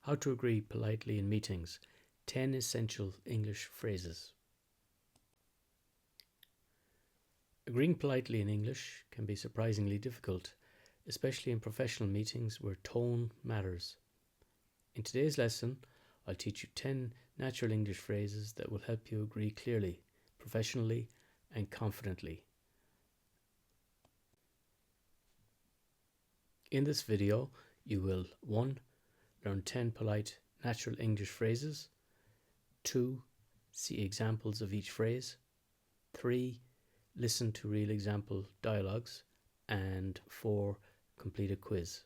How to agree politely in meetings. 10 essential English phrases. Agreeing politely in English can be surprisingly difficult, especially in professional meetings where tone matters. In today's lesson, I'll teach you 10 natural English phrases that will help you agree clearly, professionally, and confidently. In this video, you will 1. Learn 10 polite natural English phrases. 2. See examples of each phrase. 3. Listen to real example dialogues. And 4. Complete a quiz.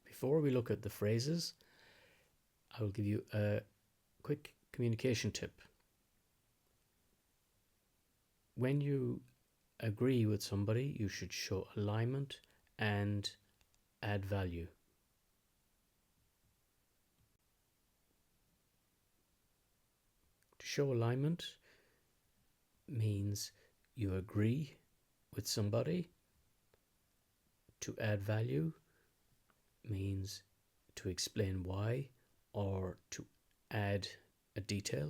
Before we look at the phrases, I will give you a quick communication tip. When you agree with somebody, you should show alignment and add value. To show alignment means you agree with somebody. To add value means to explain why or to add a detail.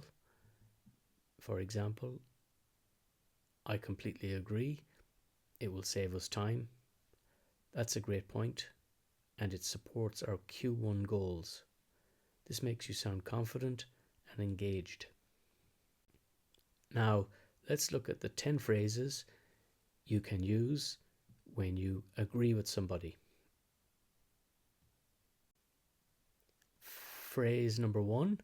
For example, I completely agree. It will save us time. That's a great point, and it supports our Q1 goals. This makes you sound confident and engaged. Now, let's look at the 10 phrases you can use when you agree with somebody. Phrase number 1,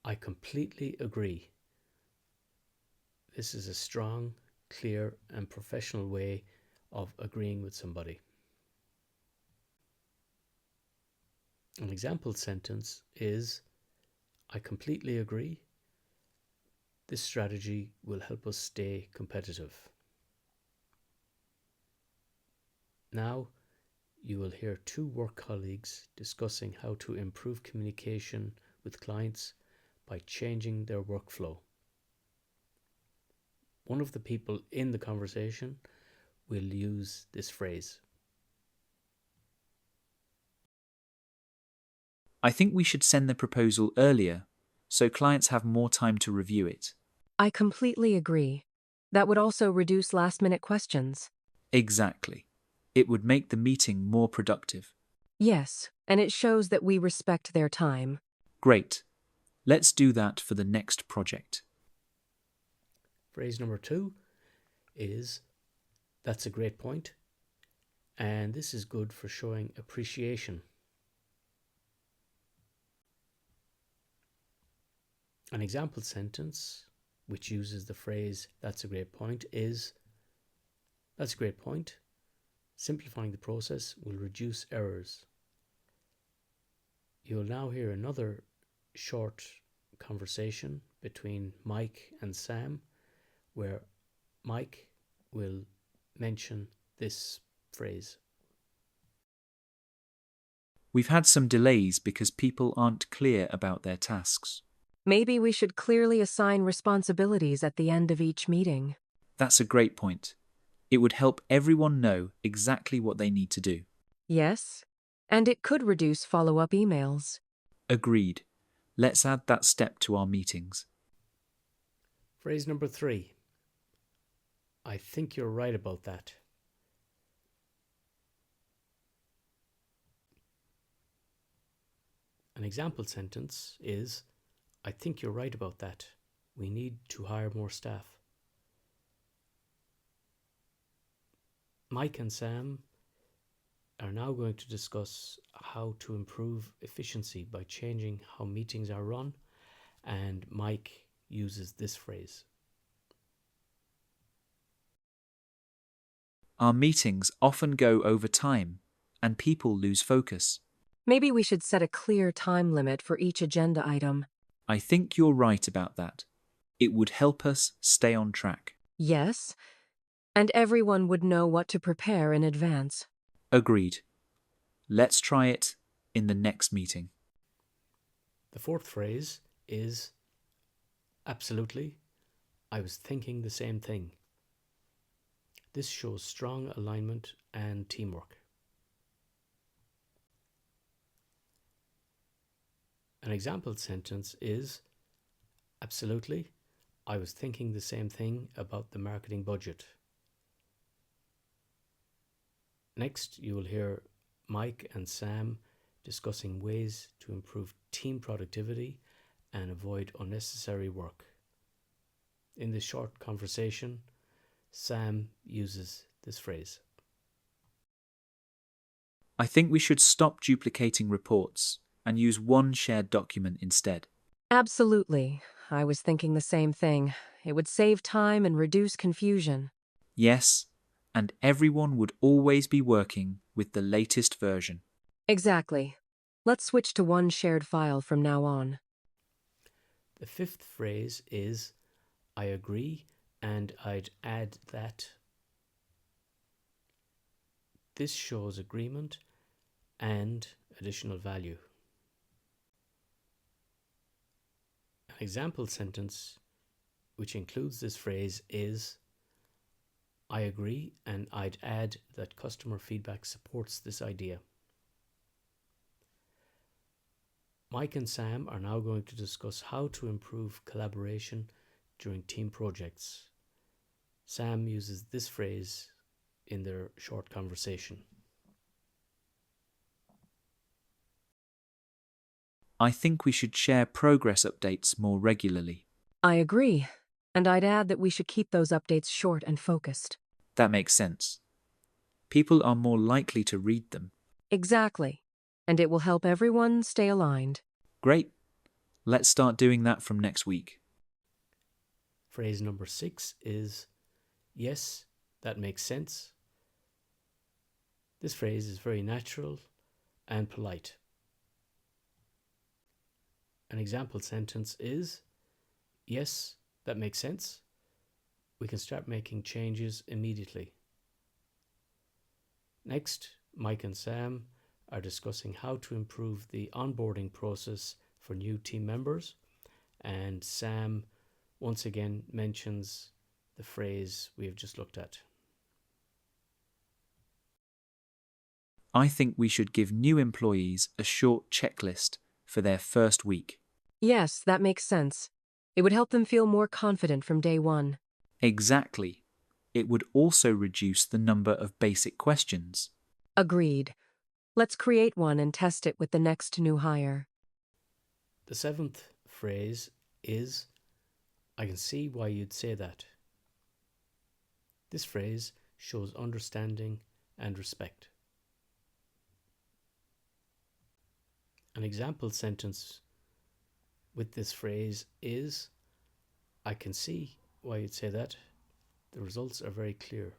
I completely agree. This is a strong, clear, and professional way of agreeing with somebody. An example sentence is, I completely agree. This strategy will help us stay competitive. Now, you will hear 2 work colleagues discussing how to improve communication with clients by changing their workflow. One of the people in the conversation will use this phrase. I think we should send the proposal earlier so clients have more time to review it. I completely agree. That would also reduce last-minute questions. Exactly. It would make the meeting more productive. Yes, and it shows that we respect their time. Great. Let's do that for the next project. Phrase number 2 is, that's a great point, and this is good for showing appreciation. An example sentence which uses the phrase, that's a great point, is, that's a great point. Simplifying the process will reduce errors. You will now hear another short conversation between Mike and Sam, where Mike will mention this phrase. We've had some delays because people aren't clear about their tasks. Maybe we should clearly assign responsibilities at the end of each meeting. That's a great point. It would help everyone know exactly what they need to do. Yes, and it could reduce follow-up emails. Agreed. Let's add that step to our meetings. Phrase number 3. I think you're right about that. An example sentence is, I think you're right about that. We need to hire more staff. Mike and Sam are now going to discuss how to improve efficiency by changing how meetings are run, and Mike uses this phrase. Our meetings often go over time, and people lose focus. Maybe we should set a clear time limit for each agenda item. I think you're right about that. It would help us stay on track. Yes, and everyone would know what to prepare in advance. Agreed. Let's try it in the next meeting. The 4th phrase is, absolutely, I was thinking the same thing. This shows strong alignment and teamwork. An example sentence is, absolutely, I was thinking the same thing about the marketing budget. Next, you will hear Mike and Sam discussing ways to improve team productivity and avoid unnecessary work. In this short conversation, Sam uses this phrase. I think we should stop duplicating reports and use one shared document instead. Absolutely. I was thinking the same thing. It would save time and reduce confusion. Yes, and everyone would always be working with the latest version. Exactly. Let's switch to one shared file from now on. The fifth phrase is, I agree and I'd add that. This shows agreement and additional value. An example sentence which includes this phrase is, I agree and I'd add that customer feedback supports this idea. Mike and Sam are now going to discuss how to improve collaboration during team projects. Sam uses this phrase in their short conversation. I think we should share progress updates more regularly. I agree. And I'd add that we should keep those updates short and focused. That makes sense. People are more likely to read them. Exactly. And it will help everyone stay aligned. Great. Let's start doing that from next week. Phrase number 6 is, yes, that makes sense. This phrase is very natural and polite. An example sentence is, yes, that makes sense. We can start making changes immediately. Next, Mike and Sam are discussing how to improve the onboarding process for new team members, and Sam once again mentions the phrase we have just looked at. I think we should give new employees a short checklist for their first week. Yes, that makes sense. It would help them feel more confident from day one. Exactly. It would also reduce the number of basic questions. Agreed. Let's create one and test it with the next new hire. The 7th phrase is, I can see why you'd say that. This phrase shows understanding and respect. An example sentence with this phrase is, I can see why you'd say that. The results are very clear.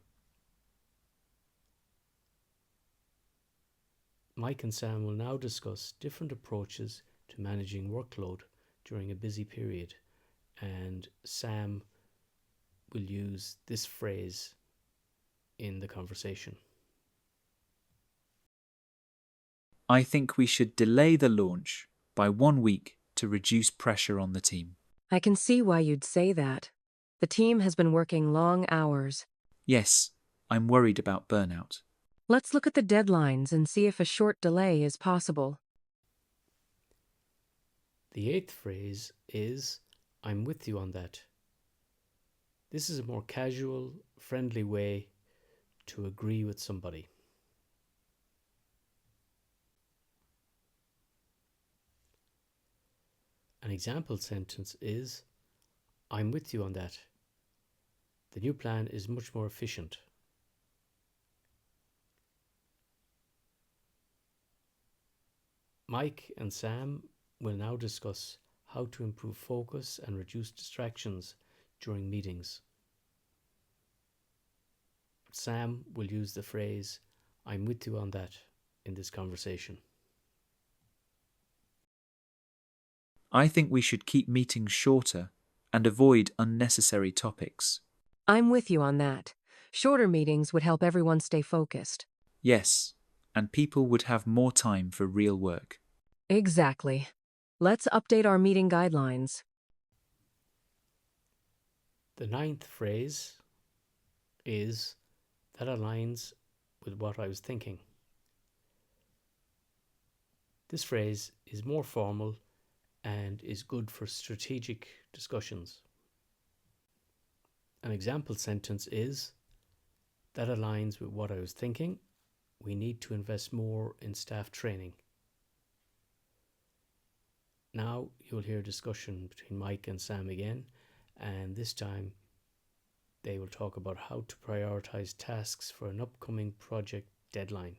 Mike and Sam will now discuss different approaches to managing workload during a busy period, and Sam will use this phrase in the conversation. I think we should delay the launch by 1 week to reduce pressure on the team. I can see why you'd say that. The team has been working long hours. Yes, I'm worried about burnout. Let's look at the deadlines and see if a short delay is possible. The 8th phrase is, I'm with you on that. This is a more casual, friendly way to agree with somebody. An example sentence is, I'm with you on that. The new plan is much more efficient. Mike and Sam will now discuss how to improve focus and reduce distractions during meetings. Sam will use the phrase, I'm with you on that, in this conversation. I think we should keep meetings shorter and avoid unnecessary topics. I'm with you on that. Shorter meetings would help everyone stay focused. Yes, and people would have more time for real work. Exactly. Let's update our meeting guidelines. The 9th phrase is, that aligns with what I was thinking. This phrase is more formal and is good for strategic discussions. An example sentence is, that aligns with what I was thinking. We need to invest more in staff training. Now you'll hear a discussion between Mike and Sam again, and this time they will talk about how to prioritize tasks for an upcoming project deadline.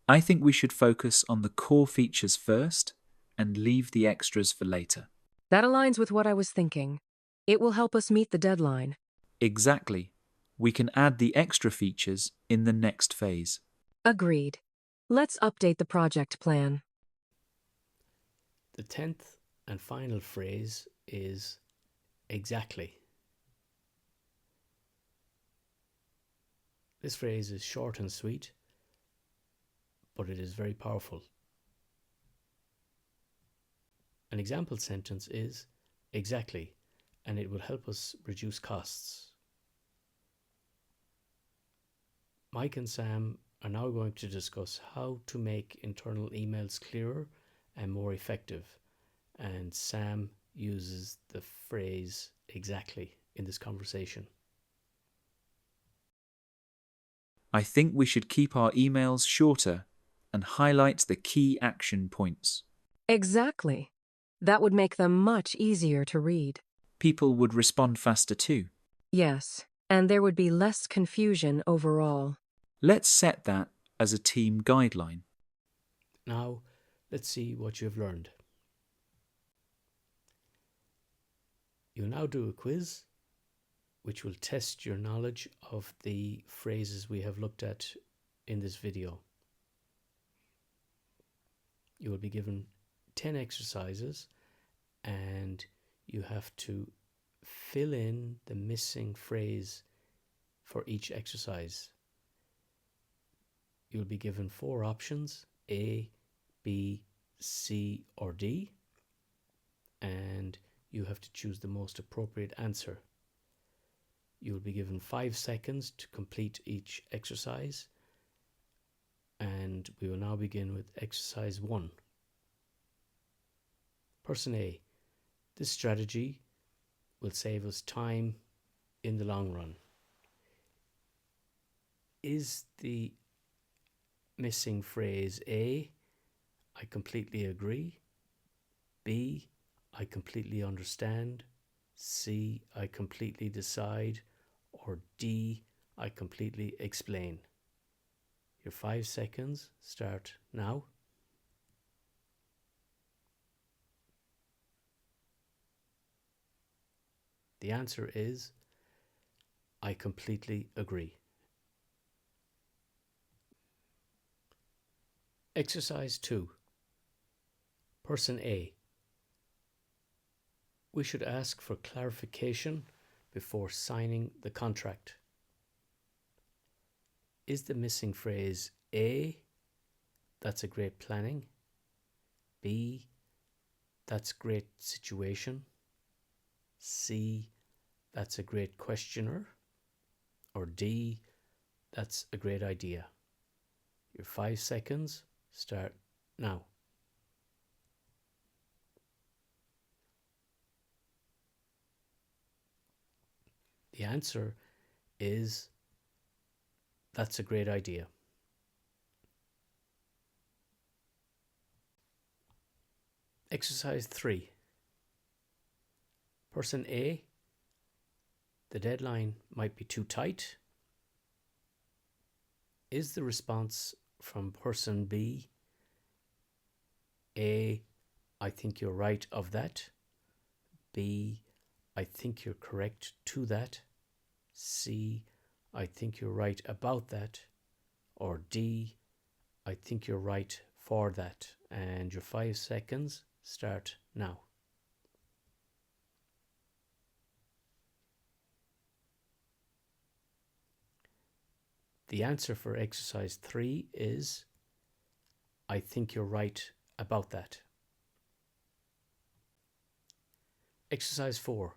I think we should focus on the core features first and leave the extras for later. That aligns with what I was thinking. It will help us meet the deadline. Exactly. We can add the extra features in the next phase. Agreed. Let's update the project plan. The 10th and final phrase is exactly. This phrase is short and sweet, but it is very powerful. An example sentence is exactly, and it will help us reduce costs. Mike and Sam are now going to discuss how to make internal emails clearer and more effective, and Sam uses the phrase exactly in this conversation. I think we should keep our emails shorter and highlight the key action points. Exactly. That would make them much easier to read. People would respond faster too. Yes, and there would be less confusion overall. Let's set that as a team guideline. Now, let's see what you've learned. You'll now do a quiz which will test your knowledge of the phrases we have looked at in this video. You will be given 10 exercises and you have to fill in the missing phrase for each exercise. You'll be given 4 options, A, B, C or D, and you have to choose the most appropriate answer. You will be given 5 seconds to complete each exercise, and we will now begin with exercise 1. Person A, this strategy will save us time in the long run. Is the missing phrase A, I completely agree, B, I completely understand, C, I completely decide, or D, I completely explain? Your 5 seconds start now. The answer is, I completely agree. Exercise 2. Person A. We should ask for clarification before signing the contract. Is the missing phrase A, that's a great planning, B, that's great situation, C, that's a great questioner, or D, that's a great idea? Your 5 seconds start now. The answer is, that's a great idea. Exercise 3. Person A, the deadline might be too tight. Is the response from person B, A, I think you're right of that, B, I think you're correct to that, C, I think you're right about that, or D, I think you're right for that? And your 5 seconds start now. The answer for exercise 3 is, I think you're right about that. Exercise 4.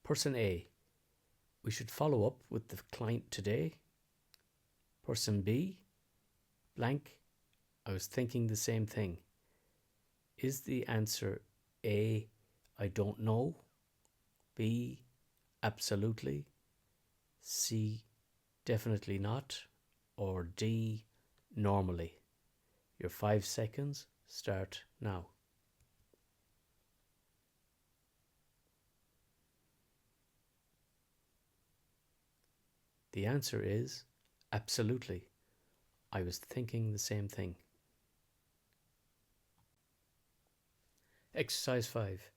Person A, we should follow up with the client today. Person B, blank I was thinking the same thing. Is the answer A, I don't know, B, absolutely, C, definitely not, or D, normally? Your 5 seconds start now. The answer is absolutely. I was thinking the same thing. Exercise 5.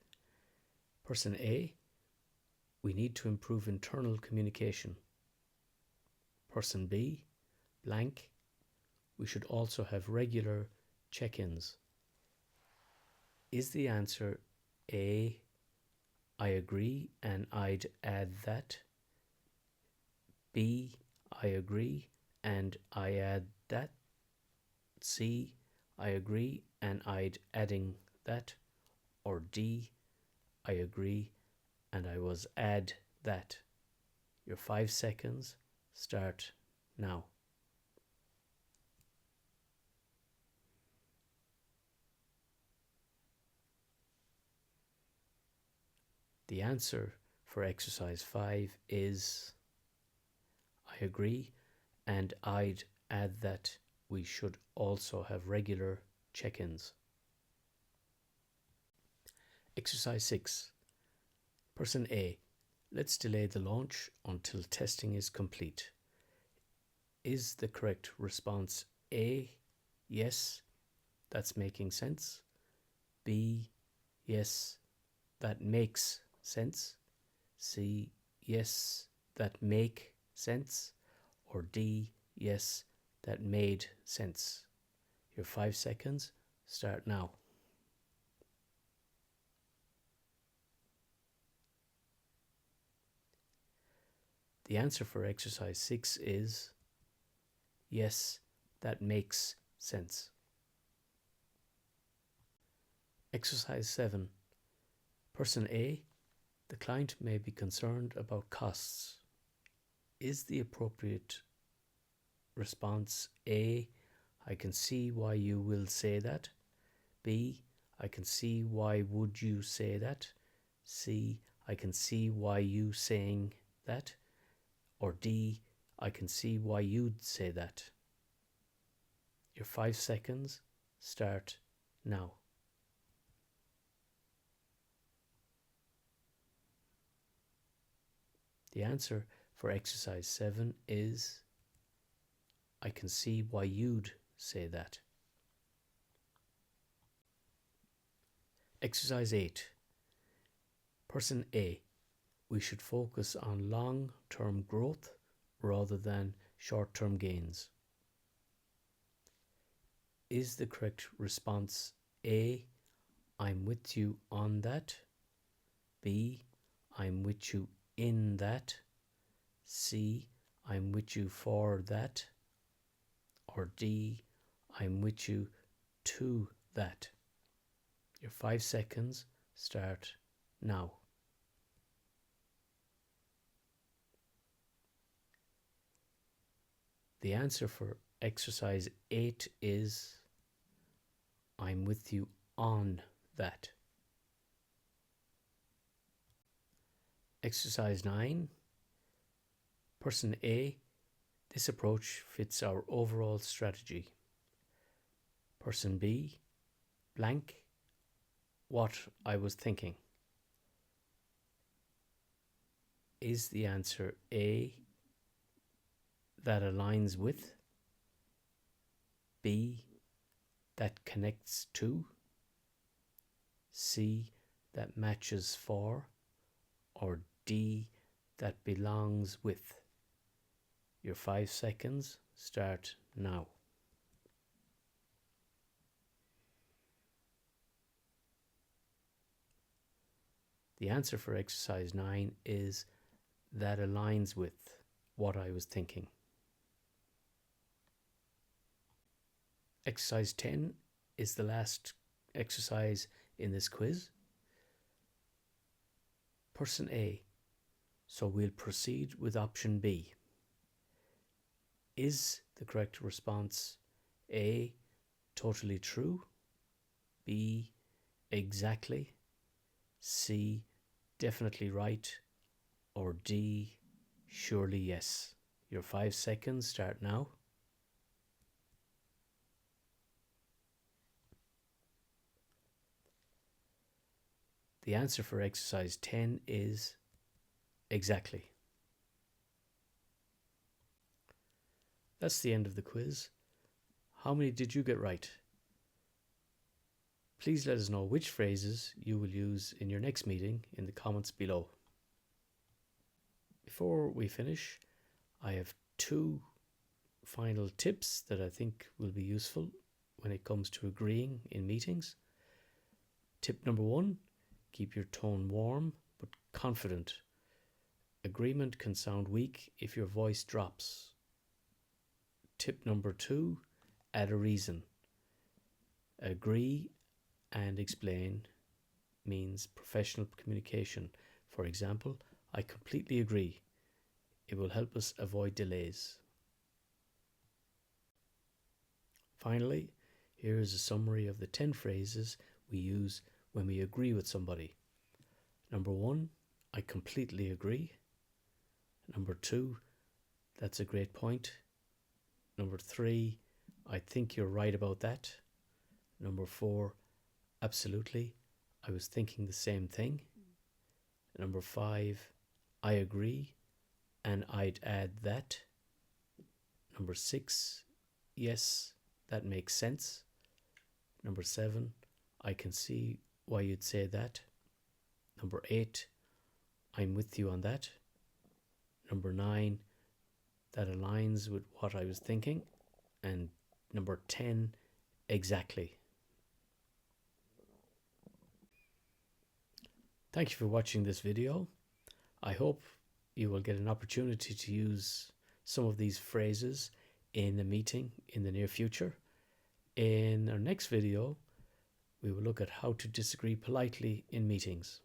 Person A, we need to improve internal communication. Person B, blank, we should also have regular check-ins. Is the answer A, I agree and I'd add that? B, I agree and I add that? C, I agree and I'd adding that? Or D, I agree and I was add that? Your 5 seconds start now. The answer for exercise 5 is I agree and I'd add that we should also have regular check-ins. Exercise 6. Person A, let's delay the launch until testing is complete. Is the correct response A, yes, that's making sense? B, yes, that makes sense? C, yes, that make sense? Or D, yes, that made sense? Your 5 seconds start now. The answer for exercise 6 is yes, that makes sense. Exercise 7. Person A, the client may be concerned about costs. Is the appropriate response A, I can see why you will say that? B, I can see why would you say that? C, I can see why you saying that? Or D, I can see why you'd say that? Your 5 seconds start now. The answer for exercise 7 is I can see why you'd say that. Exercise 8. Person A, we should focus on long-term growth rather than short-term gains. Is the correct response A, I'm with you on that? B, I'm with you in that? C, I'm with you for that? Or D, I'm with you to that? Your 5 seconds start now. The answer for exercise 8 is I'm with you on that. Exercise 9. Person A, this approach fits our overall strategy. Person B, blank, what I was thinking. Is the answer A, that aligns with? B, that connects to? C, that matches for? Or D, that belongs with? Your 5 seconds start now. The answer for exercise 9 is that aligns with what I was thinking. Exercise 10 is the last exercise in this quiz. Person A, so we'll proceed with option B. Is the correct response A, totally true. B, exactly. C, definitely right. Or D, surely yes. Your 5 seconds start now. The answer for exercise 10 is exactly. That's the end of the quiz. How many did you get right? Please let us know which phrases you will use in your next meeting in the comments below. Before we finish, I have 2 final tips that I think will be useful when it comes to agreeing in meetings. Tip number 1, keep your tone warm but confident. Agreement can sound weak if your voice drops. Tip number 2, add a reason. Agree and explain means professional communication. For example, I completely agree. It will help us avoid delays. Finally, here is a summary of the 10 phrases we use when we agree with somebody. Number 1, I completely agree. Number 2, that's a great point. Number 3, I think you're right about that. Number 4, absolutely, I was thinking the same thing. Number 5, I agree and I'd add that. Number 6, yes, that makes sense. Number 7, I can see why you'd say that. Number 8, I'm with you on that. Number 9, that aligns with what I was thinking. And number 10, exactly. Thank you for watching this video. I hope you will get an opportunity to use some of these phrases in a meeting in the near future. In our next video, we will look at how to disagree politely in meetings.